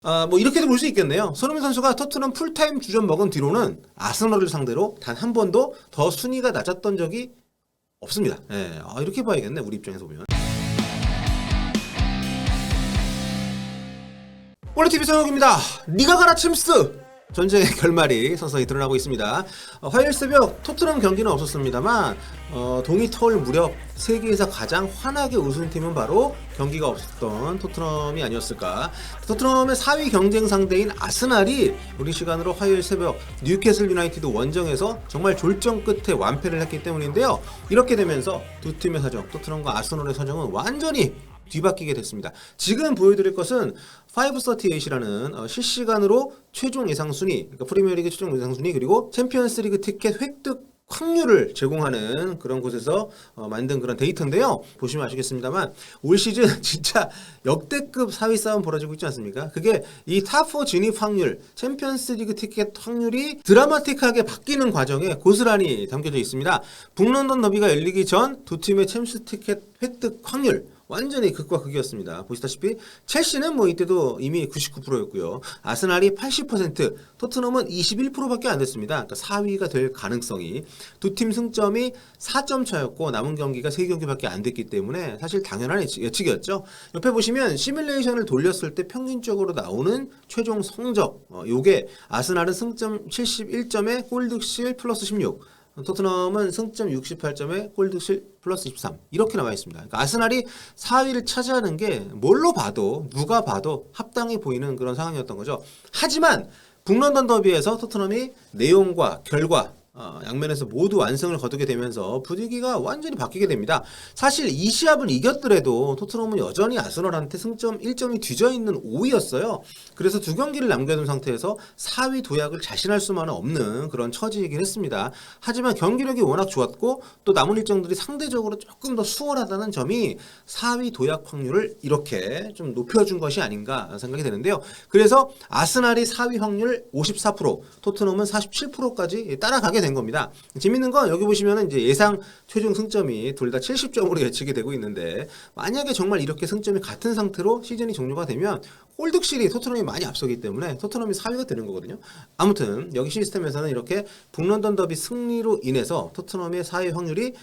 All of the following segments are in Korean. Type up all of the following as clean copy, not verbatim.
뭐 이렇게도 볼 수 있겠네요. 손흥민 선수가 토트넘 풀타임 주전 먹은 뒤로는 아스널을 상대로 단 한 번도 더 순위가 낮았던 적이 없습니다. 예, 이렇게 봐야겠네, 우리 입장에서 보면. 볼리TV 성혁입니다. 니가 가라 챔스! 전쟁의 결말이 서서히 드러나고 있습니다. 화요일 새벽 토트넘 경기는 없었습니다만 동이 터올 무렵 세계에서 가장 환하게 우승팀은 바로 경기가 없었던 토트넘이 아니었을까. 토트넘의 4위 경쟁 상대인 아스날이 우리 시간으로 화요일 새벽 뉴캐슬 유나이티드 원정에서 정말 졸정 끝에 완패를 했기 때문인데요. 이렇게 되면서 두 팀의 사정, 토트넘과 아스널의 사정은 완전히 뒤바뀌게 됐습니다. 지금 보여드릴 것은 538이라는 실시간으로 최종 예상 순위, 그러니까 프리미어리그 최종 예상 순위 그리고 챔피언스리그 티켓 획득 확률을 제공하는 그런 곳에서 만든 그런 데이터인데요. 보시면 아시겠습니다만 올 시즌 진짜 역대급 4위 싸움 벌어지고 있지 않습니까? 그게 이 탑4 진입 확률, 챔피언스리그 티켓 확률이 드라마틱하게 바뀌는 과정에 고스란히 담겨져 있습니다. 북런던 더비가 열리기 전 두 팀의 챔스 티켓 획득 확률 완전히 극과 극이었습니다. 보시다시피 첼시는 뭐 이때도 이미 99%였고요. 아스날이 80%, 토트넘은 21%밖에 안 됐습니다. 그러니까 4위가 될 가능성이. 두 팀 승점이 4점 차였고 남은 경기가 3경기밖에 안 됐기 때문에 사실 당연한 예측이었죠. 옆에 보시면 시뮬레이션을 돌렸을 때 평균적으로 나오는 최종 성적, 요게 아스날은 승점 71점에 골득실 플러스 16, 토트넘은 승점 68점에 골득실 플러스 13 이렇게 나와 있습니다. 그러니까 아스날이 4위를 차지하는 게 뭘로 봐도 누가 봐도 합당해 보이는 그런 상황이었던 거죠. 하지만 북런던 더비에서 토트넘이 내용과 결과 양면에서 모두 완승을 거두게 되면서 분위기가 완전히 바뀌게 됩니다. 사실 이 시합을 이겼더라도 토트넘은 여전히 아스널한테 승점 1점이 뒤져있는 5위였어요. 그래서 두 경기를 남겨둔 상태에서 4위 도약을 자신할 수만은 없는 그런 처지이긴 했습니다. 하지만 경기력이 워낙 좋았고 또 남은 일정들이 상대적으로 조금 더 수월하다는 점이 4위 도약 확률을 이렇게 좀 높여준 것이 아닌가 생각이 되는데요. 그래서 아스날이 4위 확률 54%, 토트넘은 47%까지 따라가게 된 겁니다. 재밌는 건 여기 보시면 이제 예상 최종 승점이 둘 다 70점으로 예측이 되고 있는데 만약에 정말 이렇게 승점이 같은 상태로 시즌이 종료가 되면 골득실이 토트넘이 많이 앞서기 때문에 토트넘이 4위가 되는 거거든요. 아무튼 여기 시스템에서는 이렇게 북런던 더비 승리로 인해서 토트넘의 4위 확률이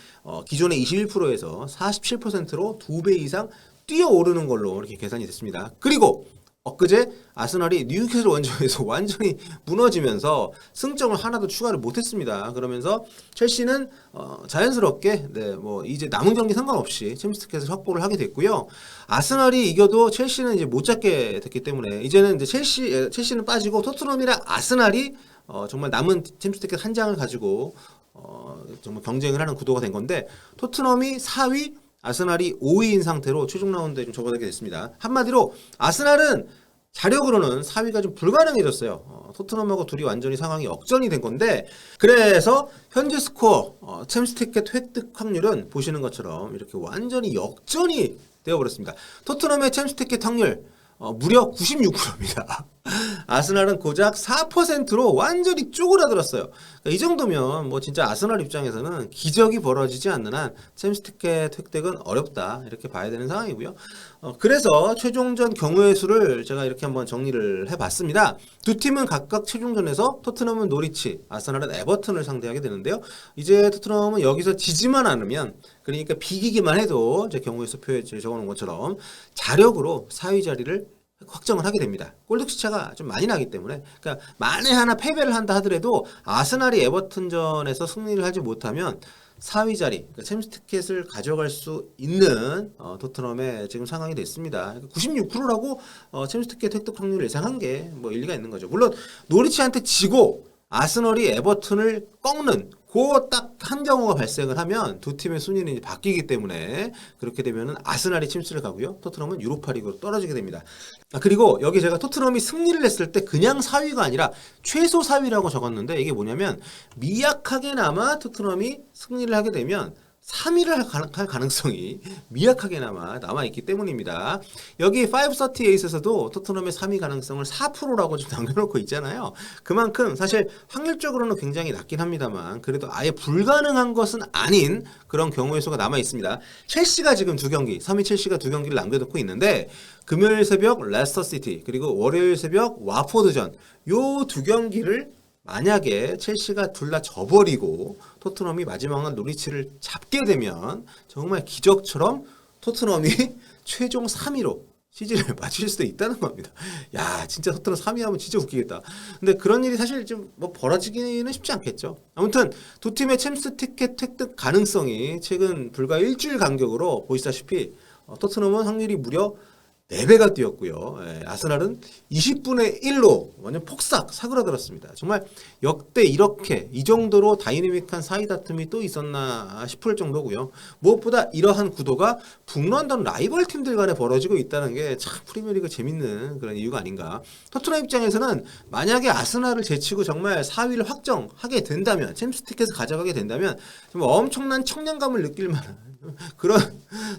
기존의 21%에서 47%로 2배 이상 뛰어오르는 걸로 이렇게 계산이 됐습니다. 그리고 엊그제 아스날이 뉴캐슬 원정에서 완전히 무너지면서 승점을 하나도 추가를 못했습니다. 그러면서 첼시는 자연스럽게 뭐 이제 남은 경기 상관없이 챔스 티켓을 확보를 하게 됐고요. 아스날이 이겨도 첼시는 이제 못 잡게 됐기 때문에 이제는 이제 첼시는 빠지고 토트넘이랑 아스날이 정말 남은 챔스 티켓 한 장을 가지고 정말 경쟁을 하는 구도가 된 건데 토트넘이 4위, 아스날이 5위인 상태로 최종 라운드에 좀 접어들게 됐습니다. 한마디로 아스날은 자력으로는 4위가 좀 불가능해졌어요. 토트넘하고 둘이 완전히 상황이 역전이 된 건데 그래서 현재 스코어 챔스 티켓 획득 확률은 보시는 것처럼 이렇게 완전히 역전이 되어버렸습니다. 토트넘의 챔스 티켓 확률 무려 96%입니다. 아스날은 고작 4%로 완전히 쪼그라들었어요. 그러니까 이 정도면 뭐 진짜 아스날 입장에서는 기적이 벌어지지 않는 한 챔스 티켓 획득은 어렵다 이렇게 봐야 되는 상황이고요. 그래서 최종전 경우의 수를 제가 이렇게 한번 정리를 해봤습니다. 두 팀은 각각 최종전에서 토트넘은 노리치, 아스날은 에버튼을 상대하게 되는데요. 이제 토트넘은 여기서 지지만 않으면 그러니까 비기기만 해도 이제 경우의 수표에 적어놓은 것처럼 자력으로 4위 자리를 확정을 하게 됩니다. 골득실 차가 좀 많이 나기 때문에 그러니까 만에 하나 패배를 한다 하더라도 아스날이 에버튼전에서 승리를 하지 못하면 4위 자리, 그러니까 챔스 티켓을 가져갈 수 있는 토트넘의 지금 상황이 됐습니다. 96%라고 챔스 티켓 획득 확률을 예상한 게 뭐 일리가 있는 거죠. 물론 노리치한테 지고 아스널이 에버튼을 꺾는 그 딱 한 경우가 발생을 하면 두 팀의 순위는 이제 바뀌기 때문에 그렇게 되면은 아스날이 챔스를 가고요. 토트넘은 유로파리그로 떨어지게 됩니다. 그리고 여기 제가 토트넘이 승리를 했을 때 그냥 4위가 아니라 최소 4위라고 적었는데 이게 뭐냐면 미약하게나마 토트넘이 승리를 하게 되면 3위를 할 가능성이 미약하게나마 남아있기 때문입니다. 여기 538에서도 토트넘의 3위 가능성을 4%라고 좀 남겨놓고 있잖아요. 그만큼 사실 확률적으로는 굉장히 낮긴 합니다만 그래도 아예 불가능한 것은 아닌 그런 경우의 수가 남아있습니다. 첼시가 지금 2경기, 3위 첼시가 2경기를 남겨놓고 있는데 금요일 새벽 레스터 시티 그리고 월요일 새벽 와포드전 요 2경기를 만약에 첼시가 둘 다 져버리고 토트넘이 마지막 날 노리치를 잡게 되면 정말 기적처럼 토트넘이 최종 3위로 시즌을 마칠 수도 있다는 겁니다. 야, 진짜 토트넘 3위 하면 진짜 웃기겠다. 근데 그런 일이 사실 좀 뭐 벌어지기는 쉽지 않겠죠. 아무튼 두 팀의 챔스 티켓 획득 가능성이 최근 불과 일주일 간격으로 보시다시피 토트넘은 확률이 무려 4배가 뛰었고요. 예, 아스날은 20분의 1로 완전 폭삭 사그라들었습니다. 정말 역대 이렇게 이 정도로 다이내믹한 사이 다툼이 또 있었나 싶을 정도고요. 무엇보다 이러한 구도가 북런던 라이벌 팀들 간에 벌어지고 있다는 게 참 프리미어리그 재밌는 그런 이유가 아닌가. 토트넘 입장에서는 만약에 아스날을 제치고 정말 4위를 확정하게 된다면 챔스 티켓을 가져가게 된다면 정말 엄청난 청량감을 느낄 만한 그런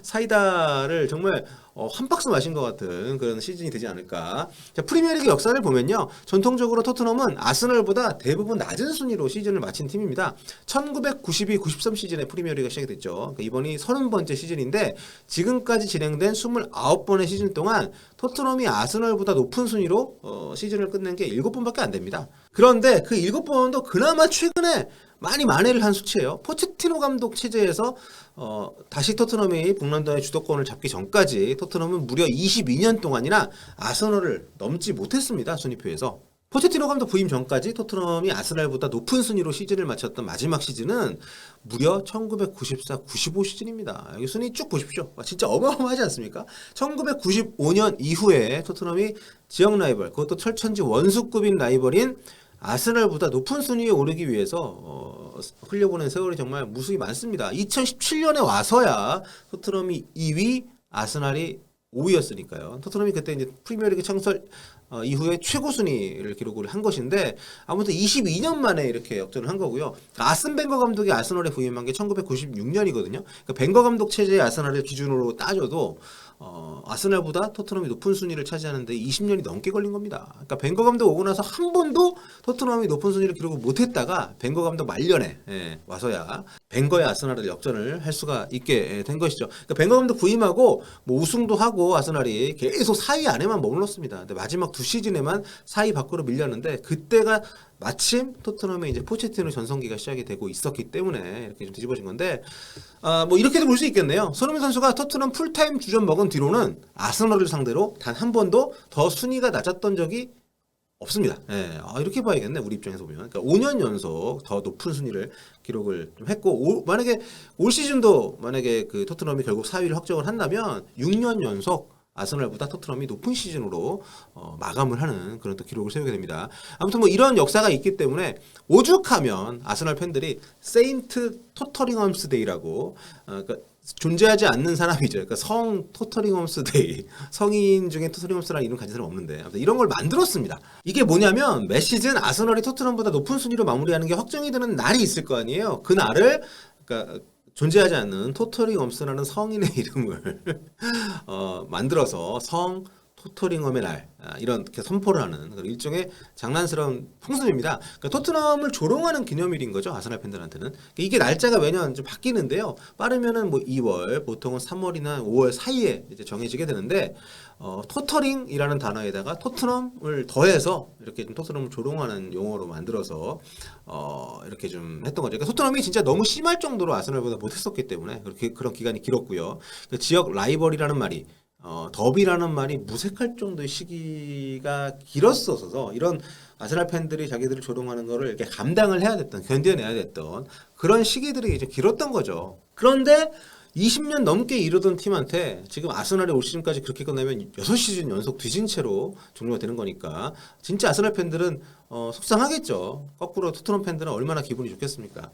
사이다를 정말 한 박스 마신 것 같은 그런 시즌이 되지 않을까. 자, 프리미어리그 역사를 보면요. 전통적으로 토트넘은 아스널보다 대부분 낮은 순위로 시즌을 마친 팀입니다. 1992-93 시즌에 프리미어리그가 시작이 됐죠. 그러니까 이번이 30번째 시즌인데 지금까지 진행된 29번의 시즌 동안 토트넘이 아스널보다 높은 순위로 시즌을 끝낸 게 7번밖에 안 됩니다. 그런데 그 7번도 그나마 최근에 많이 만회를 한 수치예요. 포체티노 감독 체제에서 다시 토트넘이 북런던의 주도권을 잡기 전까지 토트넘은 무려 22년 동안이나 아스널을 넘지 못했습니다. 순위표에서. 포체티노 감독 부임 전까지 토트넘이 아스날보다 높은 순위로 시즌을 마쳤던 마지막 시즌은 무려 1994-95 시즌입니다. 여기 순위 쭉 보십시오. 진짜 어마어마하지 않습니까? 1995년 이후에 토트넘이 지역 라이벌, 그것도 철천지 원수급인 라이벌인 아스날보다 높은 순위에 오르기 위해서 흘려보낸 세월이 정말 무수히 많습니다. 2017년에 와서야 토트넘이 2위, 아스날이 5위였으니까요. 토트넘이 그때 이제 프리미어리그 창설 이후에 최고 순위를 기록을 한 것인데 아무튼 22년 만에 이렇게 역전을 한 거고요. 아슨 벵거 감독이 아스널에 부임한 게 1996년이거든요. 그러니까 벵거 감독 체제의 아스날을 기준으로 따져도 아스날보다 토트넘이 높은 순위를 차지하는데 20년이 넘게 걸린 겁니다. 그러니까 벵거 감독 오고 나서 한 번도 토트넘이 높은 순위를 기록을 못했다가 벵거 감독 말년에 와서야 벵거의 아스날을 역전을 할 수가 있게 된 것이죠. 그러니까 벵거 감독 부임하고 뭐 우승도 하고 아스날이 계속 4위 안에만 머물렀습니다. 근데 마지막 두 시즌에만 4위 밖으로 밀렸는데 그때가 마침 토트넘의 이제 포체티노 전성기가 시작이 되고 있었기 때문에 이렇게 좀 뒤집어진 건데 뭐 이렇게도 볼 수 있겠네요. 손흥민 선수가 토트넘 풀타임 주전 먹은 뒤로는 아스널을 상대로 단 한 번도 더 순위가 낮았던 적이 없습니다. 예, 이렇게 봐야겠네 우리 입장에서 보면. 그러니까 5년 연속 더 높은 순위를 기록을 좀 했고 만약에 올 시즌도 만약에 그 토트넘이 결국 4위를 확정을 한다면 6년 연속 아스널보다 토트넘이 높은 시즌으로 마감을 하는 그런 또 기록을 세우게 됩니다. 아무튼 뭐 이런 역사가 있기 때문에 오죽하면 아스널 팬들이 세인트 토터링엄스 데이라고 그러니까 존재하지 않는 사람이죠. 그러니까 성 토터링엄스 데이, 성인 중에 토터링엄스라는 이름 가진 사람 없는데 아무튼 이런 걸 만들었습니다. 이게 뭐냐면 매 시즌 아스널이 토트넘보다 높은 순위로 마무리하는 게 확정이 되는 날이 있을 거 아니에요. 그 날을 그러니까 존재하지 않는 토터링엄스라는 성인의 이름을 만들어서 성 토터링엄의 날 이렇게 선포를 하는 그런 일종의 장난스러운 풍습입니다. 그러니까 토트넘을 조롱하는 기념일인 거죠. 아스날 팬들한테는. 이게 날짜가 매년 좀 바뀌는데요. 빠르면은 뭐 2월, 보통은 3월이나 5월 사이에 이제 정해지게 되는데 토터링이라는 단어에다가 토트넘을 더해서 이렇게 좀 토트넘을 조롱하는 용어로 만들어서 이렇게 좀 했던 거죠. 그러니까 토트넘이 진짜 너무 심할 정도로 아스날보다 못했었기 때문에 그렇게 그런 기간이 길었고요. 그러니까 지역 라이벌이라는 말이 더비라는 말이 무색할 정도의 시기가 길었어서 이런 아스날 팬들이 자기들을 조롱하는 거를 이렇게 감당을 해야 됐던, 견뎌내야 됐던 그런 시기들이 이제 길었던 거죠. 그런데 20년 넘게 이르던 팀한테 지금 아스날이 올 시즌까지 그렇게 끝나면 6시즌 연속 뒤진 채로 종료가 되는 거니까 진짜 아스날 팬들은 속상하겠죠. 거꾸로 토트넘 팬들은 얼마나 기분이 좋겠습니까.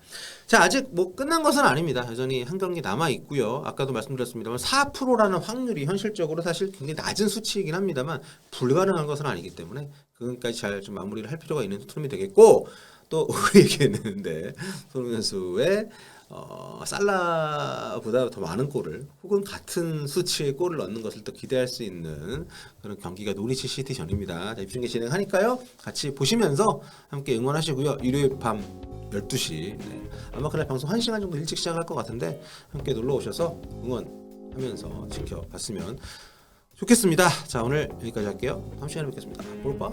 자, 아직 뭐 끝난 것은 아닙니다. 여전히 한 경기 남아 있고요. 아까도 말씀드렸습니다만 4%라는 확률이 현실적으로 사실 굉장히 낮은 수치이긴 합니다만 불가능한 것은 아니기 때문에 그것까지 잘 좀 마무리를 할 필요가 있는 토트넘이 되겠고 또 우리 얘기했는데 손흥민 선수의 살라보다 더 많은 골을 혹은 같은 수치의 골을 넣는 것을 또 기대할 수 있는 그런 경기가 노리치 시티전입니다. 자, 입중계 진행하니까요. 같이 보시면서 함께 응원하시고요. 일요일 밤 12시 아마 그날 방송 1시간 정도 일찍 시작할 것 같은데 함께 놀러 오셔서 응원하면서 지켜봤으면 좋겠습니다. 자, 오늘 여기까지 할게요. 다음 시간에 뵙겠습니다. 볼빠.